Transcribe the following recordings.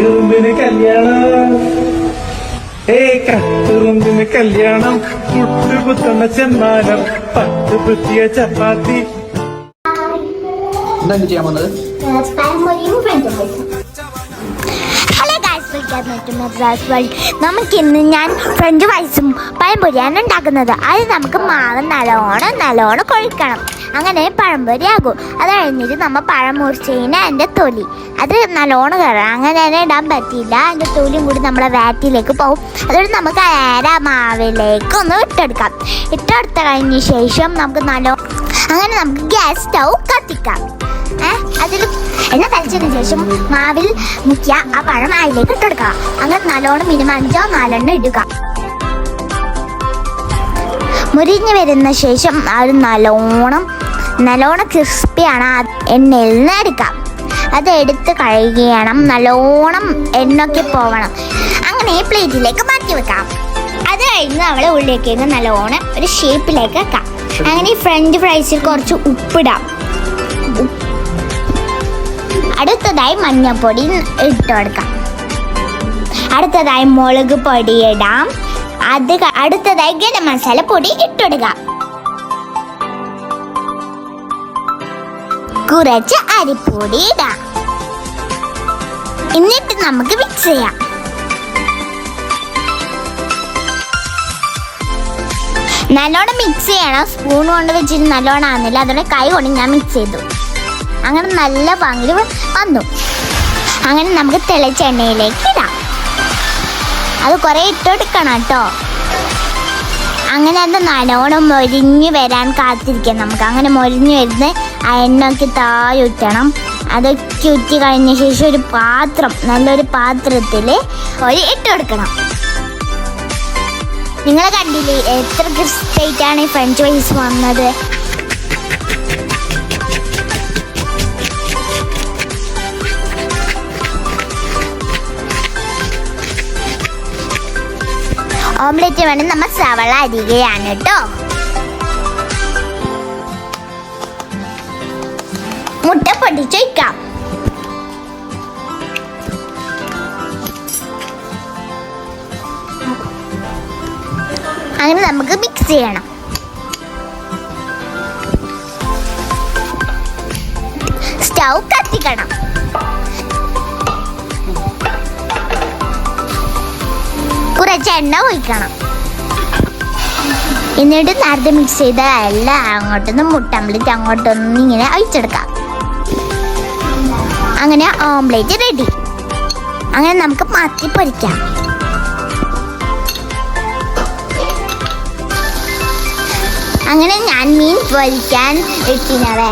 കട്ടുറുമ്പിന് കല്യാണം, കട്ടുറുമ്പിന് കല്യാണം, കുട്ടുകുത്തുന്ന ചെന്നാനം, 10 പ്രത്യേക ചപ്പാത്തി. എന്താണ് ചെയ്യാൻ വന്നത്? നമുക്കിന്ന് ഞാൻ ഫ്രഞ്ച് ഫ്രൈസും പഴംപൊരിയാണ് ഉണ്ടാക്കുന്നത്. അത് നമുക്ക് മാവ് നല്ലോണം കൊഴിക്കണം. അങ്ങനെ പഴംപൊരിയാകും. അത് കഴിഞ്ഞിട്ട് നമ്മൾ പഴം മുറിച്ചതിന് അതിൻ്റെ തൊലി അത് നല്ലോണം കയറാം. അങ്ങനെ തന്നെ ഇടാൻ പറ്റില്ല. അതിൻ്റെ തൊലിയും കൂടി നമ്മളെ വാറ്റിലേക്ക് പോകും. അതുകൊണ്ട് നമുക്ക് നേരെ മാവിലേക്ക് ഒന്ന് ഇട്ടെടുക്കാം. ഇട്ടെടുത്ത കഴിഞ്ഞ ശേഷം നമുക്ക് അങ്ങനെ നമുക്ക് ഗ്യാസ് സ്റ്റൗ കത്തിക്കാം. അതിൽ എണ്ണ തളിച്ചതിന് ശേഷം മാവിൽ മുക്കിയ ആ പഴം അതിലേക്ക് ഇട്ടെടുക്കുക. അങ്ങനെ നല്ലോണം മിനിമം 5-4 ഇടുക. മുരിഞ്ഞ് വരുന്ന ശേഷം അത് നല്ലോണം ക്രിസ്പിയാണ്. എണ്ണയിൽ നിന്ന് എടുക്കാം. അത് എടുത്ത് കഴുകിയണം. നല്ലോണം എണ്ണയൊക്കെ പോവണം. അങ്ങനെ പ്ലേറ്റിലേക്ക് മാറ്റി വെക്കാം. അത് കഴിഞ്ഞ് നമ്മൾ ഉള്ളിലേക്ക് നല്ലോണം ഒരു ഷേപ്പിലേക്ക് വെക്കാം. അങ്ങനെ ഈ ഫ്രഞ്ച് ഫ്രൈസിൽ കുറച്ച് ഉപ്പിടാം. അടുത്തതായി മഞ്ഞൾപ്പൊടി ഇട്ട് കൊടുക്കാം. അടുത്തതായി മുളക് പൊടി ഇടാം. അടുത്തതായി ഗരം മസാല പൊടി ഇട്ടിടുക. കുറച്ച് അരിപ്പൊടി ഇടാം. എന്നിട്ട് നമുക്ക് മിക്സ് ചെയ്യാം. നല്ലോണം മിക്സ് ചെയ്യണം. സ്പൂൺ കൊണ്ട് വെച്ചിട്ട് നല്ലോണം ആകുന്നില്ല. അതുകൊണ്ട് കൈ കൊണ്ട് ഞാൻ മിക്സ് ചെയ്തു. അങ്ങനെ നല്ല ഭംഗി വന്നു. അങ്ങനെ നമുക്ക് തിളച്ച എണ്ണയിലേക്ക് ഇടാം. അത് കുറേ ഇട്ടെടുക്കണം കേട്ടോ. അങ്ങനെ അത് നല്ലോണം മൊരിഞ്ഞ് വരാൻ കാത്തിരിക്കാം നമുക്ക്. അങ്ങനെ മൊരിഞ്ഞ് വരുന്ന ആ എണ്ണയൊക്കെ താഴെ ഊറ്റണം. അതൊക്കെ ഊറ്റി കഴിഞ്ഞ ശേഷം ഒരു നല്ലൊരു പാത്രത്തിൽ ഇട്ടെടുക്കണം. നിങ്ങൾ കണ്ടില്ലേ എത്ര ക്രിസ്പിയായിട്ടാണ് ഈ ഫ്രഞ്ച് ഫ്രൈസ് വന്നത്. ഓംലെറ്റ് വേണം. നമ്മൾ സവള അരികയാണ് കേട്ടോ. മുട്ട പൊടിച്ച് വയ്ക്കാം. അങ്ങനെ നമുക്ക് മിക്സ് ചെയ്യണം. സ്റ്റൗ കത്തിക്കണം. കുറച്ച് എണ്ണ ഒഴിക്കണം. എന്നിട്ട് നേരത്തെ മിക്സ് ചെയ്ത എല്ലാം അങ്ങോട്ടൊന്ന് മുട്ടോംലെറ്റ് അങ്ങോട്ടൊന്ന് ഇങ്ങനെ ഒഴിച്ചെടുക്കാം. അങ്ങനെ ഓംലെറ്റ് റെഡി. അങ്ങനെ നമുക്ക് മാറ്റി പൊരിക്കാം. അങ്ങനെ ഞാൻ മീൻ പൊരിക്കാൻ ഇട്ടിനവേ.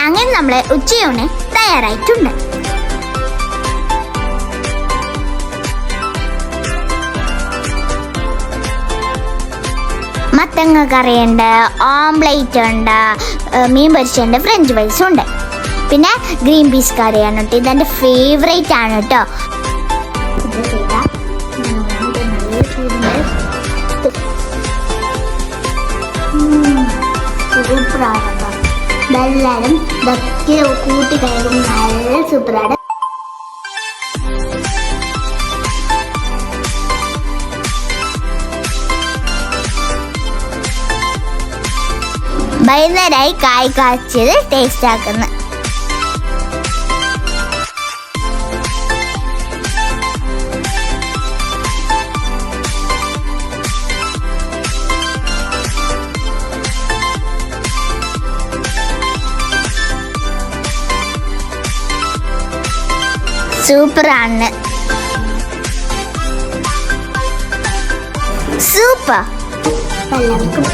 അങ്ങനെ നമ്മളെ ഉച്ചയൂണ് തയ്യാറായിട്ടുണ്ട്. മത്തങ്ങ കറിയുണ്ട്, ഓംലെറ്റ് ഉണ്ട്, മീൻ പൊരിച്ചുണ്ട്, ഫ്രഞ്ച് ഫ്രൈസും ഉണ്ട്. പിന്നെ ഗ്രീൻ പീസ് കറിയാണ് കേട്ടോ. ഇതെൻ്റെ ഫേവറേറ്റ് ആണ് കേട്ടോ. സൂപ്പറാണ് കേട്ടോ. എല്ലാവരും ഇതൊക്കെ കൂട്ടി കഴിക്കും. നല്ല സൂപ്പറാണ്. വൈകുന്നേരമായി കായ് കാച്ചിയത് ടേസ്റ്റ് ആക്കുന്നു. സൂപ്പറാണ്. സൂപ്പർ. എല്ലാവർക്കും